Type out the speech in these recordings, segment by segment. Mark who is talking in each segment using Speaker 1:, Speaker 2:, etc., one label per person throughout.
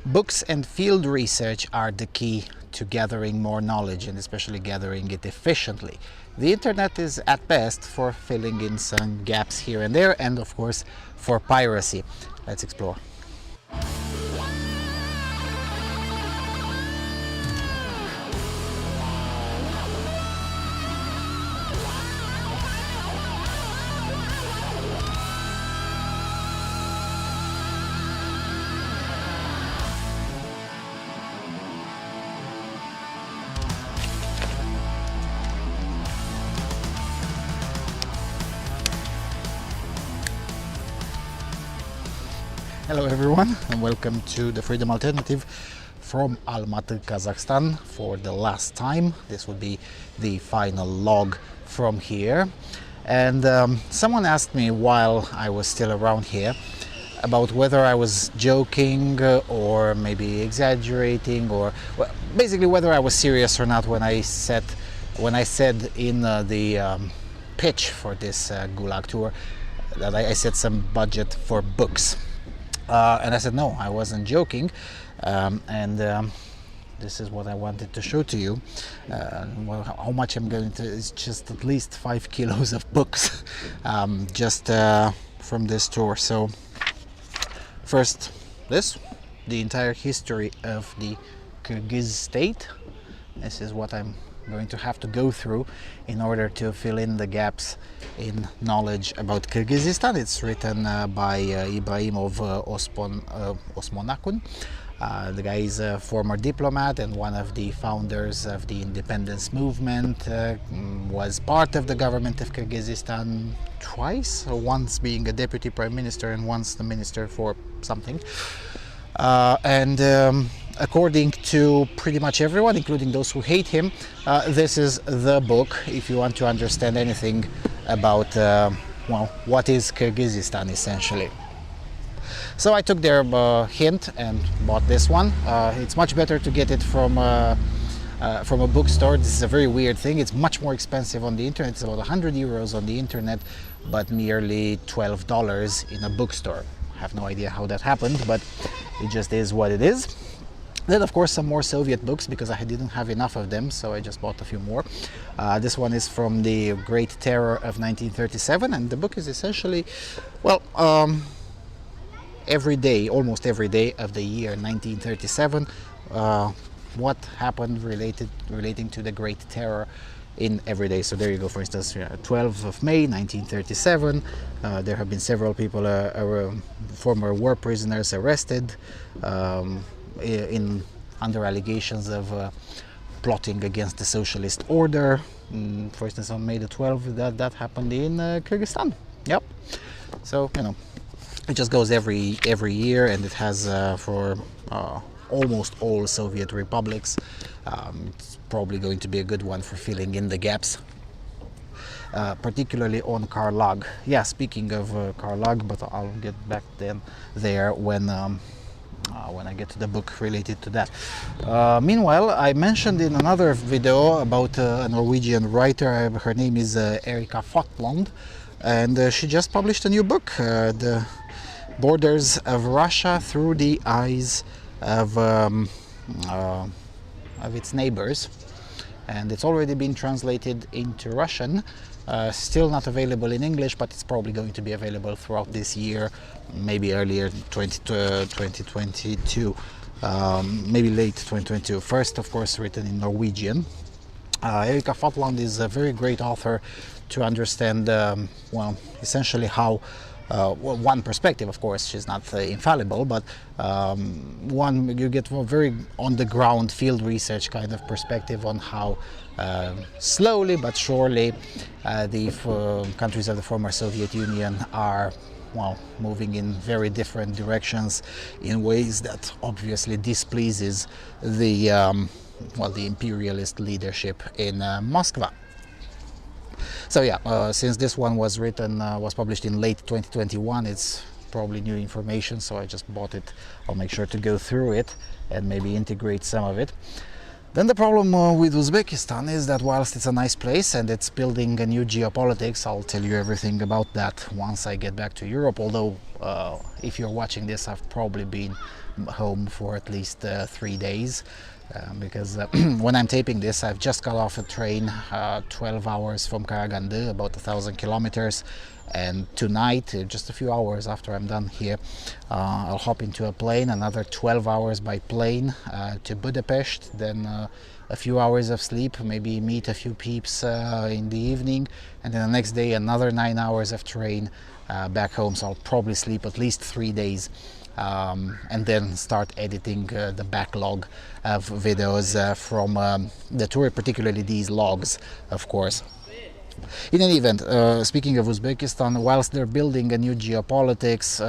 Speaker 1: Books and field research are the key to gathering more knowledge, and especially gathering it efficiently. The internet is at best for filling in some gaps here and there, and of course for piracy. Let's explore. Hello everyone, and welcome to the Freedom Alternative from Almaty, Kazakhstan for the last time. This will be the final log from here. And someone asked me while I was still around here about whether I was joking or maybe exaggerating, or well, basically whether I was serious or not when I said in the pitch for this Gulag tour that I set some budget for books. And I said, no, I wasn't joking, this is what I wanted to show to you. Well, how much I'm going to is just at least 5 kilos of books just from this tour. So first, the entire history of the Kyrgyz state. This is what I'm going to have to go through in order to fill in the gaps in knowledge about Kyrgyzstan. It's written by Ibrahimov Osmonakun. The guy is a former diplomat and one of the founders of the independence movement, was part of the government of Kyrgyzstan twice, once being a deputy prime minister and once the minister for something. According to pretty much everyone, including those who hate him, this is the book if you want to understand anything about well, what is Kyrgyzstan essentially. So I took their hint and bought this one. It's much better to get it from a bookstore. This is a very weird thing. It's much more expensive on the internet. It's about 100 euros on the internet, but merely $12 in a bookstore. I have no idea how that happened, but it just is what it is. Then, of course, some more Soviet books, because I didn't have enough of them, so I just bought a few more. This one is from the Great Terror of 1937, and the book is essentially, well, every day, almost every day of the year 1937, what happened relating to the Great Terror in every day. So there you go. For instance, 12th of May 1937, there have been several people, former war prisoners, arrested under allegations of plotting against the socialist order. For instance, on May the 12th, that happened in Kyrgyzstan. Yep. So you know, it just goes every year, and it has for almost all Soviet republics. It's probably going to be a good one for filling in the gaps, particularly on Karlag. Yeah, speaking of Karlag, but I'll get back then there when I get to the book related to that. Meanwhile, I mentioned in another video about a Norwegian writer. Her name is Erika Fotland, and she just published a new book, The Borders of Russia Through the Eyes of its neighbors, and it's already been translated into Russian. Still not available in English, but it's probably going to be available throughout this year, maybe earlier 2022, maybe late 2022. First, of course, written in Norwegian. Erika Fotland is a very great author to understand, well, essentially how well, one perspective, of course, she's not infallible, but you get a very on-the-ground field research kind of perspective on how slowly but surely the countries of the former Soviet Union are, well, moving in very different directions in ways that obviously displeases the well, the imperialist leadership in Moscow. So yeah, since this one was published in late 2021, it's probably new information, so I just bought it. I'll make sure to go through it and maybe integrate some of it. Then the problem with Uzbekistan is that whilst it's a nice place and it's building a new geopolitics, I'll tell you everything about that once I get back to Europe, although if you're watching this, I've probably been home for at least 3 days. Because when I'm taping this, I've just got off a train 12 hours from Karaganda, about 1,000 kilometers, and tonight, just a few hours after I'm done here, I'll hop into a plane, another 12 hours by plane to Budapest, then a few hours of sleep, maybe meet a few peeps in the evening, and then the next day another 9 hours of train back home. So I'll probably sleep at least 3 days. And then start editing the backlog of videos from the tour, particularly these logs, of course. In any event, speaking of Uzbekistan, whilst they're building a new geopolitics,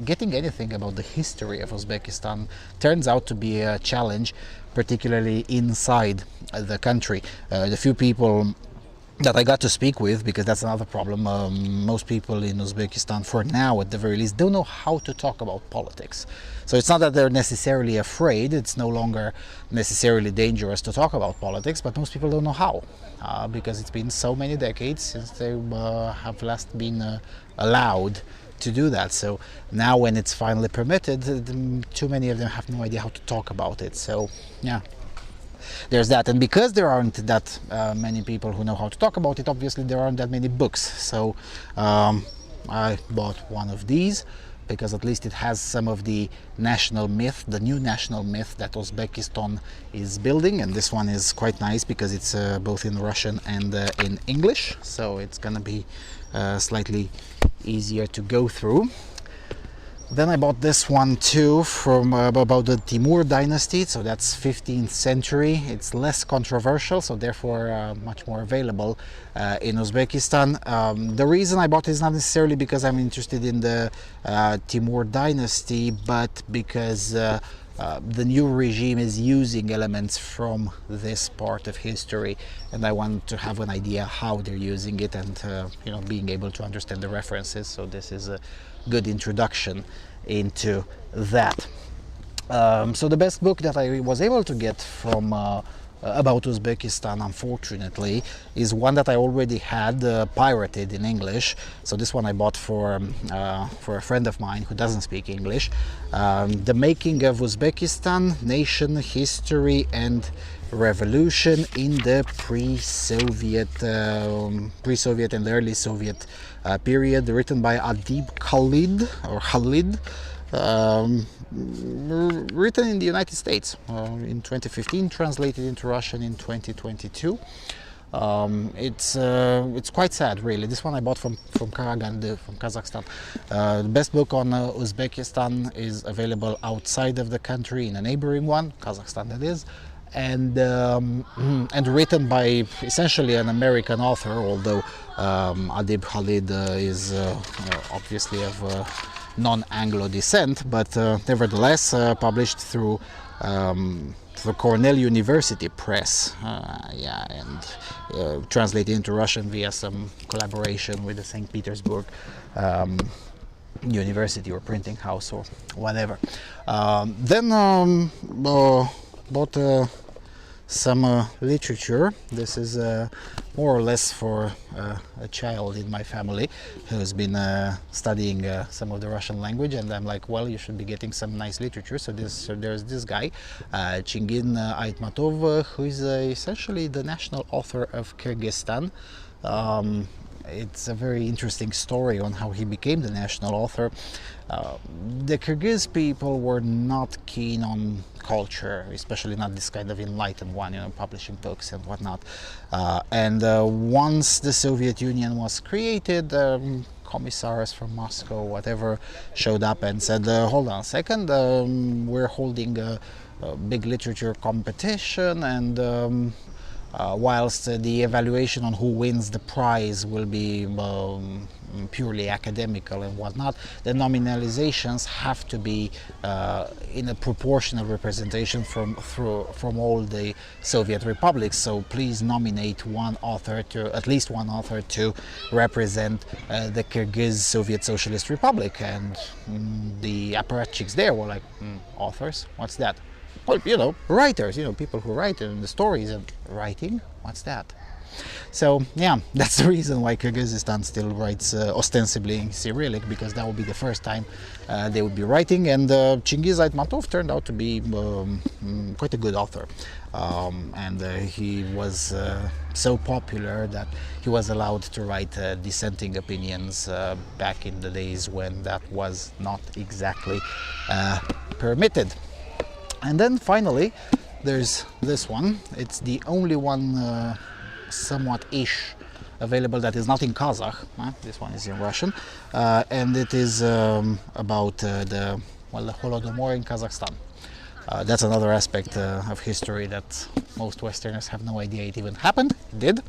Speaker 1: getting anything about the history of Uzbekistan turns out to be a challenge, particularly inside the country. The few people that I got to speak with, because that's another problem. Most people in Uzbekistan, for now at the very least, don't know how to talk about politics. So it's not that they're necessarily afraid, it's no longer necessarily dangerous to talk about politics, but most people don't know how, because it's been so many decades since they have last been allowed to do that. So now when it's finally permitted, too many of them have no idea how to talk about it. So yeah, there's that. And because there aren't that many people who know how to talk about it, obviously there aren't that many books. So I bought one of these because at least it has some of the national myth, the new national myth that Uzbekistan is building. And this one is quite nice because it's both in Russian and in English, so it's gonna be slightly easier to go through. Then I bought this one too, from about the Timur dynasty, so that's 15th century. It's less controversial, so therefore much more available in Uzbekistan. The reason I bought it is not necessarily because I'm interested in the Timur dynasty, but because the new regime is using elements from this part of history, and I want to have an idea how they're using it, and you know, being able to understand the references. So this is a good introduction into that. So the best book that I was able to get from about Uzbekistan, unfortunately, is one that I already had pirated in English. So this one I bought for a friend of mine who doesn't speak English. The Making of Uzbekistan: Nation, History and Revolution in the pre-Soviet and early Soviet period, written by Adib Khalid, written in the United States in 2015, translated into Russian in 2022. It's quite sad, really. This one I bought from Karaganda, from Kazakhstan. The best book on Uzbekistan is available outside of the country, in a neighboring one, Kazakhstan that is, and written by essentially an American author, although Adib Khalid is obviously of non-Anglo descent, but nevertheless published through the Cornell University Press, and translated into Russian via some collaboration with the St. Petersburg University or printing house or whatever. Then bought some literature. This is more or less for a child in my family who's been studying some of the Russian language, and I'm like, well, you should be getting some nice literature. So there's this guy, Chingin Aitmatov, who is essentially the national author of Kyrgyzstan. It's a very interesting story on how he became the national author. The Kyrgyz people were not keen on culture, especially not this kind of enlightened one, you know, publishing books and whatnot. And once the Soviet Union was created, commissars from Moscow, whatever, showed up and said, hold on a second, we're holding a big literature competition, and whilst the evaluation on who wins the prize will be purely academical and whatnot, the nominalizations have to be in a proportional representation from all the Soviet republics. So please nominate at least one author to represent the Kyrgyz Soviet Socialist Republic. And the apparatchiks there were like, authors? What's that? Well, you know, writers, you know, people who write in the stories and writing, what's that? So yeah, that's the reason why Kyrgyzstan still writes ostensibly in Cyrillic, because that would be the first time they would be writing. And Chingiz Aytmatov turned out to be quite a good author, and he was so popular that he was allowed to write dissenting opinions back in the days when that was not exactly permitted. And then finally there's this one. It's the only one somewhat ish available that is not in Kazakh. This one is in Russian, and it is about the Holodomor in Kazakhstan. That's another aspect of history that most Westerners have no idea it even happened. It did.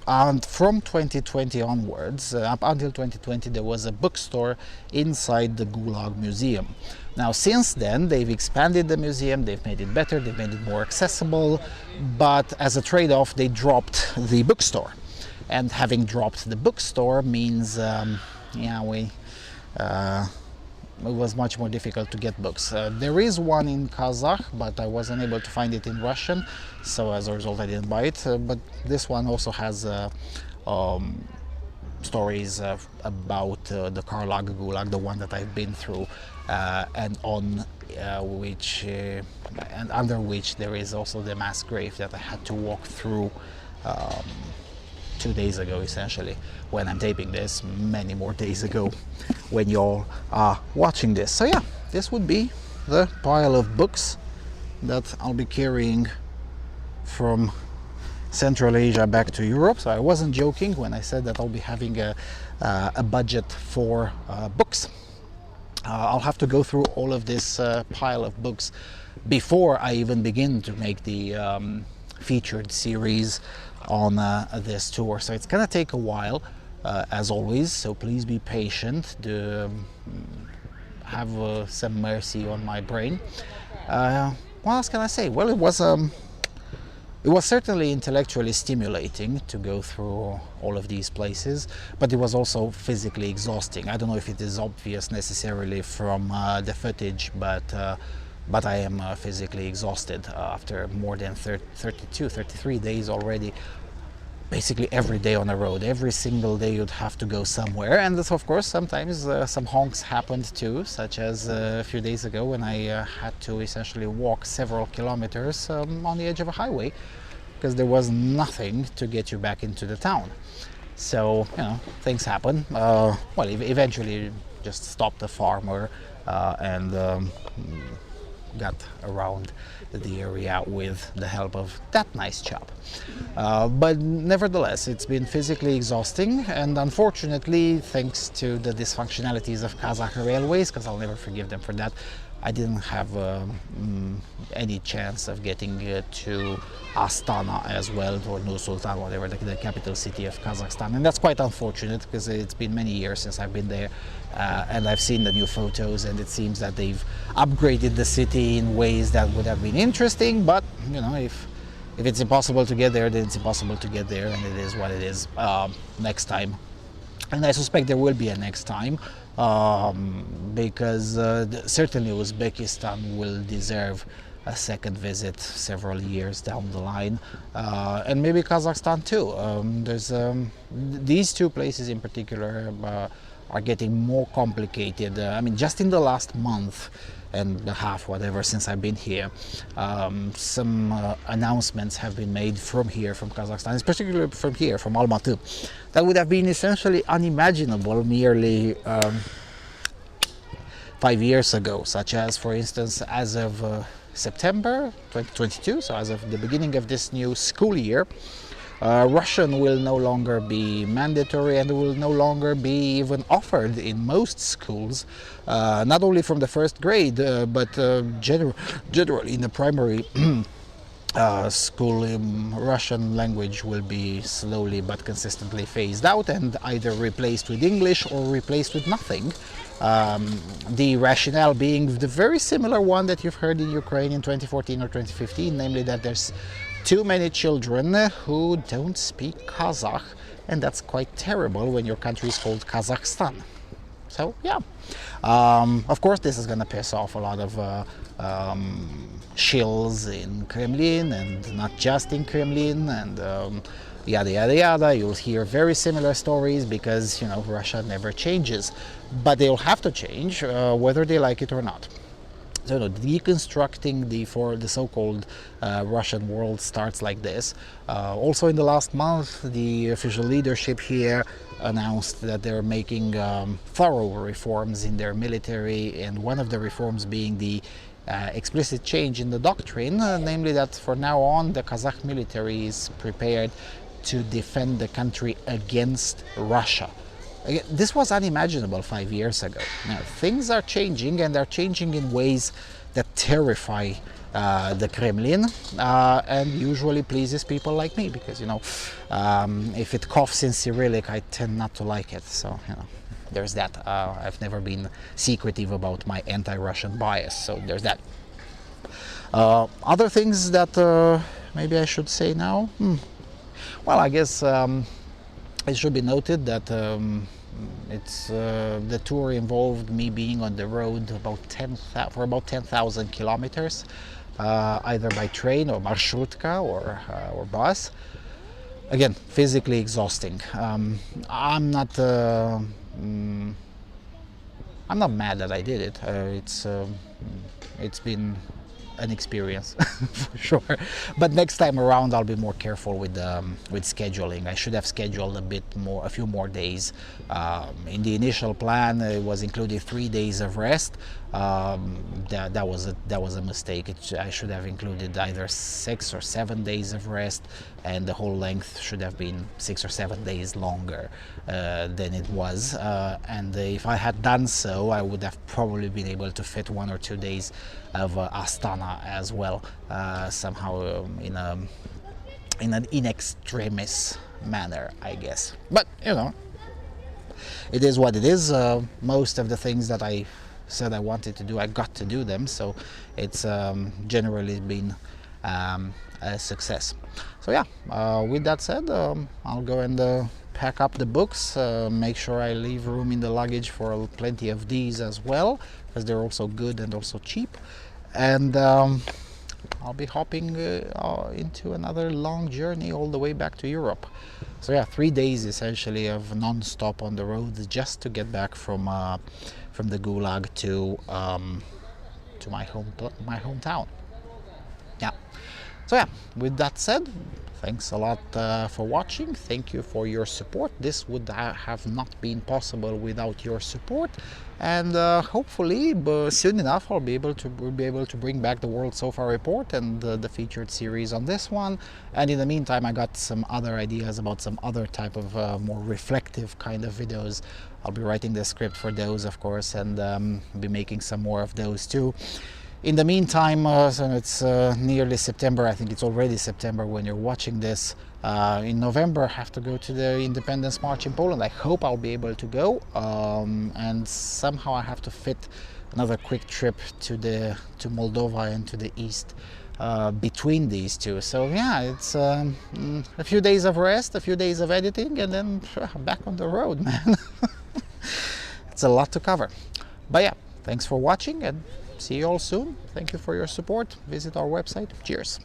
Speaker 1: And from 2020 onwards, up until 2020, there was a bookstore inside the Gulag Museum. Now, since then, they've expanded the museum, they've made it better, they've made it more accessible, but as a trade-off, they dropped the bookstore. And having dropped the bookstore means, it was much more difficult to get books. There is one in Kazakh, but I wasn't able to find it in Russian, so as a result I didn't buy it. But this one also has stories about the Karlag Gulag, the one that I've been through, and on which and under which there is also the mass grave that I had to walk through 2 days ago, essentially, when I'm taping this, many more days ago when you all are watching this. So yeah, this would be the pile of books that I'll be carrying from Central Asia back to Europe. So I wasn't joking when I said that I'll be having a budget for books. I'll have to go through all of this pile of books before I even begin to make the featured series on this tour. So it's gonna take a while, as always, so please be patient. Have some mercy on my brain. What else can I say? Well, it was certainly intellectually stimulating to go through all of these places, but it was also physically exhausting. I don't know if it is obvious necessarily from the footage, but I am physically exhausted after more than 33 days already. Basically every day on the road, every single day you'd have to go somewhere. And this, of course, sometimes some honks happened too, such as a few days ago when I had to essentially walk several kilometers on the edge of a highway because there was nothing to get you back into the town. So, you know, things happen. Well, eventually just stopped the farmer and got around the area with the help of that nice chap. But nevertheless, it's been physically exhausting, and unfortunately, thanks to the dysfunctionalities of Kazakh Railways, because I'll never forgive them for that, I didn't have any chance of getting to Astana as well, or Nur Sultan, whatever, the capital city of Kazakhstan. And that's quite unfortunate because it's been many years since I've been there, and I've seen the new photos, and it seems that they've upgraded the city in ways that would have been interesting. But you know, if it's impossible to get there, then it's impossible to get there, and it is what it is. Next time, and I suspect there will be a next time, because certainly Uzbekistan will deserve a second visit several years down the line, and maybe Kazakhstan too. There's these two places in particular are getting more complicated. I mean, just in the last month and a half, whatever, since I've been here, some announcements have been made from here, from Kazakhstan, particularly from here, from Almaty, that would have been essentially unimaginable merely 5 years ago, such as, for instance, as of September 2022, so as of the beginning of this new school year, Russian will no longer be mandatory and will no longer be even offered in most schools, not only from the first grade, but generally in the primary school. Russian language will be slowly but consistently phased out and either replaced with English or replaced with nothing. The rationale being the very similar one that you've heard in Ukraine in 2014 or 2015, namely that there's too many children who don't speak Kazakh, and that's quite terrible when your country is called Kazakhstan. So yeah, of course this is gonna piss off a lot of shills in Kremlin, and not just in Kremlin, and yada yada yada. You'll hear very similar stories because, you know, Russia never changes, but they'll have to change whether they like it or not. So no, deconstructing the so-called Russian world starts like this. Also in the last month, the official leadership here announced that they're making thorough reforms in their military, and one of the reforms being the explicit change in the doctrine, namely that for now on the Kazakh military is prepared to defend the country against Russia. Again, this was unimaginable 5 years ago. Now, things are changing, and they're changing in ways that terrify the Kremlin, and usually pleases people like me, because, you know, if it coughs in Cyrillic, I tend not to like it. So, you know, there's that. I've never been secretive about my anti-Russian bias, so there's that. Other things that maybe I should say now. Well, I guess it should be noted that the tour involved me being on the road for about 10,000 kilometers, either by train or marsrutka or bus. Again, physically exhausting. I'm not mad that I did it. It's been an experience for sure, but next time around I'll be more careful with scheduling. I should have scheduled a few more days. In the initial plan it was including 3 days of rest. That was a mistake. I should have included either 6 or 7 days of rest, and the whole length should have been 6 or 7 days longer than it was. And if I had done so, I would have probably been able to fit 1 or 2 days of Astana as well, somehow in an in extremis manner, I guess. But you know, it is what it is. Most of the things that I said I wanted to do, I got to do them, so it's generally been a success. So yeah, with that said, I'll go and pack up the books, make sure I leave room in the luggage for plenty of these as well, because they're also good and also cheap, and I'll be hopping into another long journey all the way back to Europe. So yeah, 3 days essentially of non-stop on the road just to get back from the Gulag to my hometown. Yeah. So yeah, with that said, thanks a lot for watching. Thank you for your support. This would have not been possible without your support, and hopefully soon enough I'll be able to bring back the World So Far report and the featured series on this one. And in the meantime, I got some other ideas about some other type of more reflective kind of videos. I'll be writing the script for those, of course, and be making some more of those too. In the meantime, so it's nearly September. I think it's already September when you're watching this. In November, I have to go to the Independence March in Poland. I hope I'll be able to go, and somehow I have to fit another quick trip to Moldova and to the east between these two. So yeah, it's a few days of rest, a few days of editing, and then back on the road, man. It's a lot to cover. But yeah, thanks for watching, and see you all soon. Thank you for your support. Visit our website. Cheers.